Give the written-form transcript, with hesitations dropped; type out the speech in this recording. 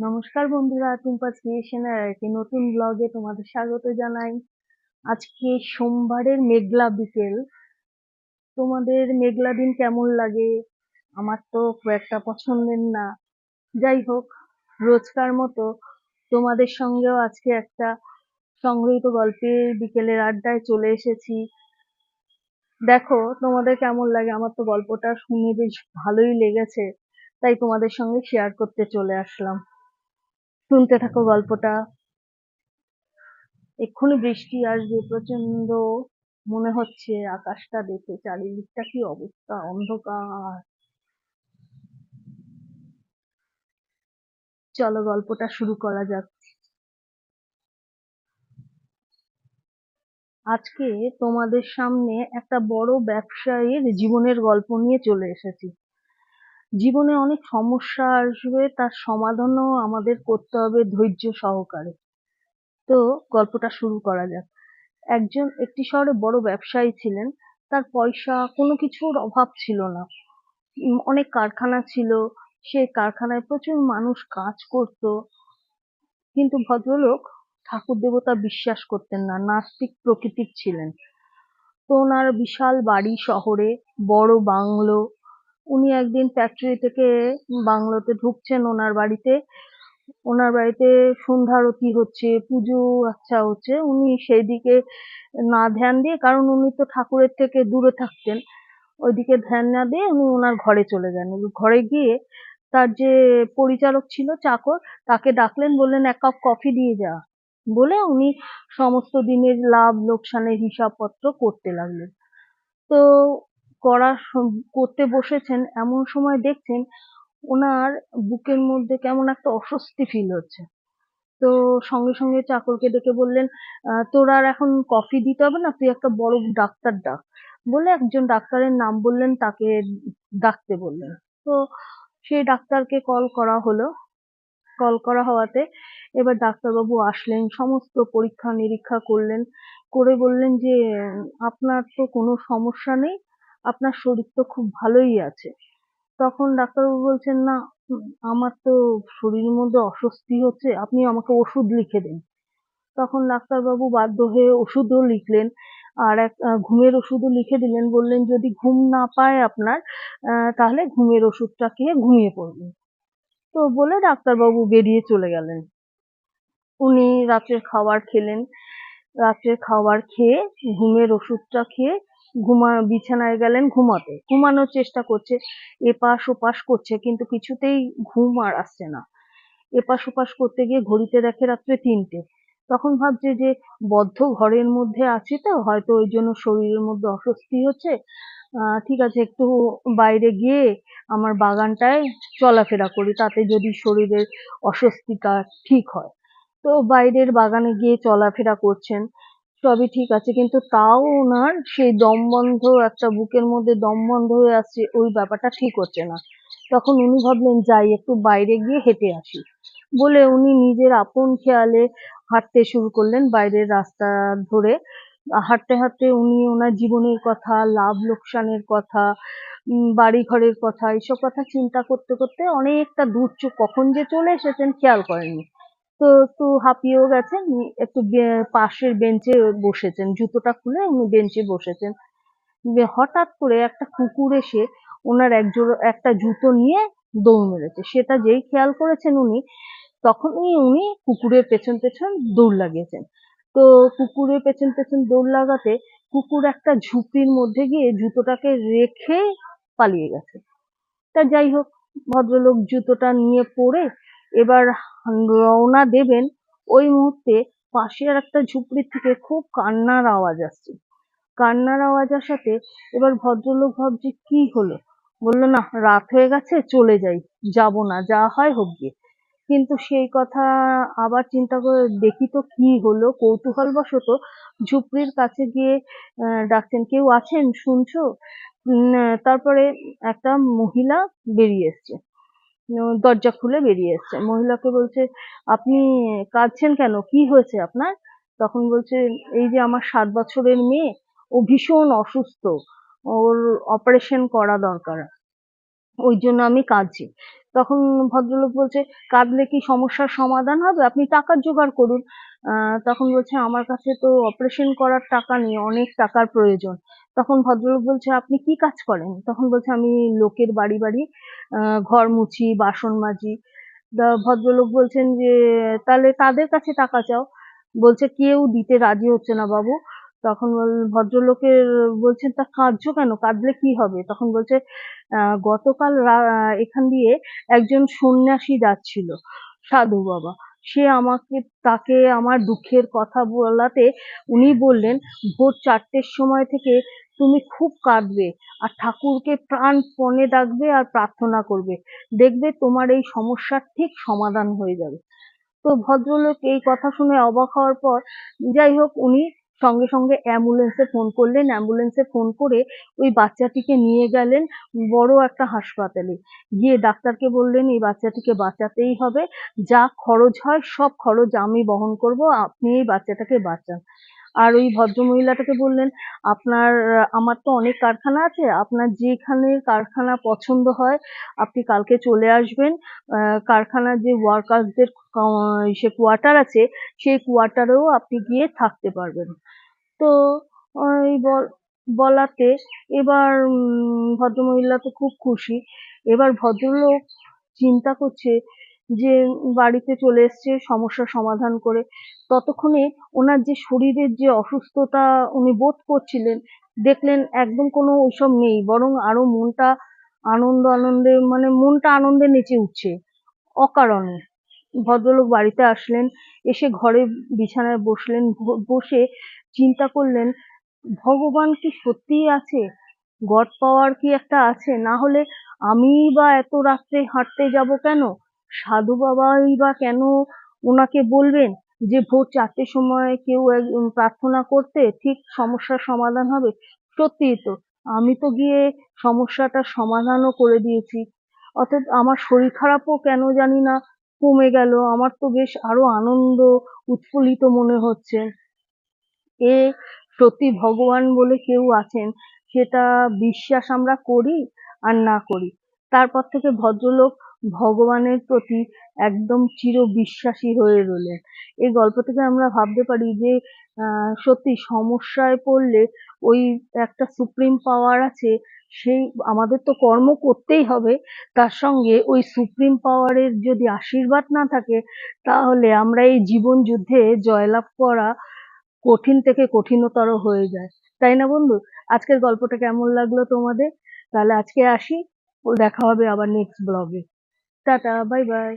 নমস্কার বন্ধুরা, টুম্পাস ক্রিয়েশনের একটি নতুন ব্লগে তোমাদের স্বাগত জানাই। আজকে সোমবারের মেঘলা বিকেল। তোমাদের মেঘলা দিন কেমন লাগে? আমার তো খুব একটা পছন্দের না। যাই হোক, রোজকার মতো তোমাদের সঙ্গেও আজকে একটা সংগৃহীত গল্পের বিকেলের আড্ডায় চলে এসেছি। দেখো তোমাদের কেমন লাগে। আমার তো গল্পটা শুনে বেশ ভালোই লেগেছে, তাই তোমাদের সঙ্গে শেয়ার করতে চলে আসলাম। শুনতে থাকো গল্পটা। এক্ষুনি বৃষ্টি আসবে প্রচন্ড মনে হচ্ছে। আকাশটা দেখে চারিদিকটা কি অবস্থা, অন্ধকার। চলো গল্পটা শুরু করা যাক। আজকে তোমাদের সামনে একটা বড় ব্যবসায়ীর জীবনের গল্প নিয়ে চলে এসেছি। জীবনে অনেক সমস্যা আসবে, তার সমাধানও আমাদের করতে হবে ধৈর্য সহকারে। তো গল্পটা শুরু করা যাক। একটি শহরে বড় ব্যবসায়ী ছিলেন। তার পয়সা কোনো কিছুর অভাব ছিল না। অনেক কারখানা ছিল। সেই কারখানায় প্রচুর মানুষ কাজ করত। কিন্তু ভদ্রলোক ঠাকুর দেবতা বিশ্বাস করতেন না, নাস্তিক প্রকৃতির ছিলেন। তো ওনার বিশাল বাড়ি শহরে, বড় বাংলো। উনি একদিন ফ্যাক্টরি থেকে বাংলোতে ঢুকছেন ওনার বাড়িতে সন্ধ্যারতি হচ্ছে, পুজো আচ্ছা হচ্ছে। উনি সেই দিকে না ধ্যান দিয়ে, কারণ উনি তো ঠাকুরের থেকে দূরে থাকতেন, ওইদিকে ধ্যান না দিয়ে উনি ওনার ঘরে চলে যান। ঘরে গিয়ে তার যে পরিচারক ছিল, চাকর, তাকে ডাকলেন, বললেন এক কাপ কফি দিয়ে যা। বলে উনি সমস্ত দিনের লাভ লোকসানের হিসাবপত্র করতে লাগলেন। তো করতে বসেছেন, এমন সময় দেখছেন ওনার বুকের মধ্যে কেমন একটা অস্বস্তি ফিল হচ্ছে। তো সঙ্গে সঙ্গে চাকরকে ডেকে বললেন, তোর আর এখন কফি দিতে হবে না, তুই একটা বড় ডাক্তার ডাক। বলে একজন ডাক্তারের নাম বললেন, তাকে ডাকতে বললেন। তো সেই ডাক্তারকে কল করা হলো। কল করা হওয়াতে এবার ডাক্তারবাবু আসলেন, সমস্ত পরীক্ষা নিরীক্ষা করলেন, করে বললেন যে আপনার তো কোনো সমস্যা নেই, আপনার শরীর তো খুব ভালোই আছে। তখন ডাক্তারবাবু বলছেন, না, আমার তো শরীরের মধ্যে অস্বস্তি হচ্ছে, আপনি আমাকে ওষুধ লিখে দিন। তখন ডাক্তারবাবু বাধ্য হয়ে ওষুধও লিখলেন, আর এক ঘুমের ওষুধও লিখে দিলেন। বললেন যদি ঘুম না পায় আপনার, তাহলে ঘুমের ওষুধটা খেয়ে ঘুমিয়ে পড়বেন। তো বলে ডাক্তারবাবু বেরিয়ে চলে গেলেন। উনি রাত্রের খাবার খেলেন। রাত্রের খাবার খেয়ে ঘুমের ওষুধটা খেয়ে বিছানায় গেলেন ঘুমাতে। ঘুমানোর চেষ্টা করছে, এপাশ ওপাশ করছে, কিন্তু কিছুতেই ঘুম আর আসছে না। এপাশ ওপাশ করতে গিয়ে ঘড়িতে দেখে রাত্রে ৩টে। তখন ভাবছে যে বদ্ধ ঘরের মধ্যে আছি, তো হয়তো ওই জন্য শরীরের মধ্যে অস্বস্তি হচ্ছে। ঠিক আছে, একটু বাইরে গিয়ে আমার বাগানটায় চলাফেরা করি, তাতে যদি শরীরের অস্বস্তিটা ঠিক হয়। তো বাইরের বাগানে গিয়ে চলাফেরা করছেন, সবই ঠিক আছে, কিন্তু তাও ওনার সেই দমবন্ধ, একটা বুকের মধ্যে দমবন্ধ হয়ে আসছে, ওই ব্যাপারটা ঠিক হচ্ছে না। তখন উনি ভাবলেন যাই একটু বাইরে গিয়ে হেঁটে আসি। বলে উনি নিজের আপন খেয়ালে হাঁটতে শুরু করলেন বাইরের রাস্তা ধরে। হাঁটতে হাঁটতে উনি ওনার জীবনের কথা, লাভ লোকসানের কথা, বাড়ি ঘরের কথা, এইসব কথা চিন্তা করতে করতে অনেকটা দূর, কখন যে চলে এসেছেন খেয়াল করেননি। তো একটু হাঁপিয়েও গেছেন, একটু পাশের বেঞ্চে বসেছেন, জুতোটা খুলে উনি বেঞ্চে বসেছেন। হঠাৎ করে একটা কুকুর এসে ওনার একটা জুতো নিয়ে দৌড় মেরেছে। সেটা যেই খেয়াল করেছেন উনি, তখনই উনি কুকুরের পেছন পেছন দৌড় লাগিয়েছেন। তো কুকুরের পেছন পেছন দৌড় লাগাতে কুকুর একটা ঝুপড়ির মধ্যে গিয়ে জুতোটাকে রেখে পালিয়ে গেছে। তা যাই হোক, ভদ্রলোক জুতোটা নিয়ে পরে এবার রওনা দেবেন। ওই মুহূর্তে পাশে আর একটা ঝুপড়ির থেকে খুব কান্নার আওয়াজ আসছে। কান্নার আওয়াজ আসাতে এবার ভদ্রলোক ভাবছে কি হলো। বললো, না, রাত হয়ে গেছে, চলে যাই, যাব না, যা হয় হোক গিয়ে। কিন্তু সেই কথা আবার চিন্তা করে দেখি তো কি হলো, কৌতূহলবশত ঝুপড়ির কাছে গিয়ে ডাকছেন, কেউ আছেন, শুনছো? তারপরে একটা মহিলা বেরিয়ে এসছে। দরজা খুলে বেরিয়ে এসছে। মহিলাকে বলছে, আপনি কাঁদছেন কেন, কি হয়েছে আপনার? তখন বলছে, এই যে আমার 7 বছরের মেয়ে, ও ভীষণ অসুস্থ, ওর অপারেশন করা দরকার। ওই জন্য আমি কাঁদছি। তখন ভদ্রলোক বলছে, কাঁদলে কি সমস্যার সমাধান হবে? আপনি টাকার জোগাড় করুন। তখন বলছে, আমার কাছে তো অপারেশন করার টাকা নেই, অনেক টাকার প্রয়োজন। তখন ভদ্রলোক বলছে, আপনি কি কাজ করেন? তখন বলছে, আমি লোকের বাড়ি বাড়ি ঘর মুছি, বাসন মাজি। ভদ্রলোক বলছেন যে, তাহলে তাদের কাছে টাকা চাও। বলছে, কেউ দিতে রাজি হচ্ছে না বাবু। তখন ভদ্রলোকের বলছেন, তা কাঁদছো কেন? কাঁদলে কি হবে? তখন বলছে, গতকাল এখান দিয়ে একজন সন্ন্যাসী যাচ্ছিল, সাধু বাবা। সে আমাকে, তাকে আমার দুঃখের কথা বলাতে উনি বললেন, ভোর 4টের সময় থেকে তুমি খুব কাঁদবে আর ঠাকুরকে প্রাণপণে ডাকবে আর প্রার্থনা করবে। দেখবে তোমার এই সমস্যার ঠিক সমাধান হয়ে যাবে। তো ভদ্রলোক এই কথা শুনে অবাক হওয়ার পর, যাই হোক, উনি সঙ্গে সঙ্গে অ্যাম্বুলেন্সে ফোন করলেন। অ্যাম্বুলেন্সে ফোন করে ওই বাচ্চাটিকে নিয়ে গেলেন বড় একটা হাসপাতালে। গিয়ে ডাক্তারকে বললেন, এই বাচ্চাটিকে বাঁচাতেই হবে, যা খরচ হয় সব খরচ আমি বহন করব, আপনি এই বাচ্চাটাকে বাঁচান। আর ওই ভদ্রমহিলাটাকে বললেন, আপনার, আমার তো অনেক কারখানা আছে, আপনার যেখানে কারখানা পছন্দ হয় আপনি কালকে চলে আসবেন। কারখানার যে ওয়ার্কার্সদের সে কোয়ার্টার আছে, সেই কোয়ার্টারেও আপনি গিয়ে থাকতে পারবেন। তো ওই বলাতে এবার ভদ্রমহিলা তো খুব খুশি। এবার ভদ্রলোক চিন্তা করছে যে বাড়িতে চলে এসছে সমস্যার সমাধান করে। ততক্ষণে ওনার যে শরীরের যে অসুস্থতা উনি বোধ করছিলেন, দেখলেন একদম কোনো ওইসব নেই, বরং আরো মনটা আনন্দে, মানে মনটা আনন্দে নেচে উঠছে অকারণে। ভদ্রলোক বাড়িতে আসলেন, এসে ঘরে বিছানায় বসলেন, বসে চিন্তা করলেন, ভগবান কি সত্যিই আছে? গড পাওয়ার কি একটা আছে? না হলে আমিই বা এত রাত্রে হাঁটতে যাব কেন? সাধু বাবাই বা কেন ওনাকে বলবেন যে ভোর 4টের সময় কেউ প্রার্থনা করতে ঠিক সমস্যার সমাধান হবে? সত্যিই তো, আমি তো গিয়ে সমস্যাটার সমাধানও করে দিয়েছি। অর্থাৎ আমার শরীর খারাপও কেন জানি না কমে গেল। আমার তো বেশ আরো আনন্দ উৎফুল্লিত মনে হচ্ছে। এ সত্যি ভগবান বলে কেউ আছেন, সেটা বিশ্বাস আমরা করি আর না করি। তারপর থেকে ভদ্রলোক ভগবানের প্রতি একদম চিরবিশ্বাসী হয়ে রইলেন। এই গল্প থেকে আমরা ভাবতে পারি যে সত্যি সমস্যায় পড়লে ওই একটা সুপ্রিম পাওয়ার আছে, সেই, আমাদের তো কর্ম করতেই হবে, তার সঙ্গে ওই সুপ্রিম পাওয়ারের যদি আশীর্বাদ না থাকে, তাহলে আমরা এই জীবন যুদ্ধে জয়লাভ করা কঠিন থেকে কঠিনতর হয়ে যায়। তাই না বন্ধু? আজকের গল্পটা কেমন লাগলো তোমাদের? তাহলে আজকে আসি, দেখা হবে আবার নেক্সট ব্লগে। Tata, bye bye.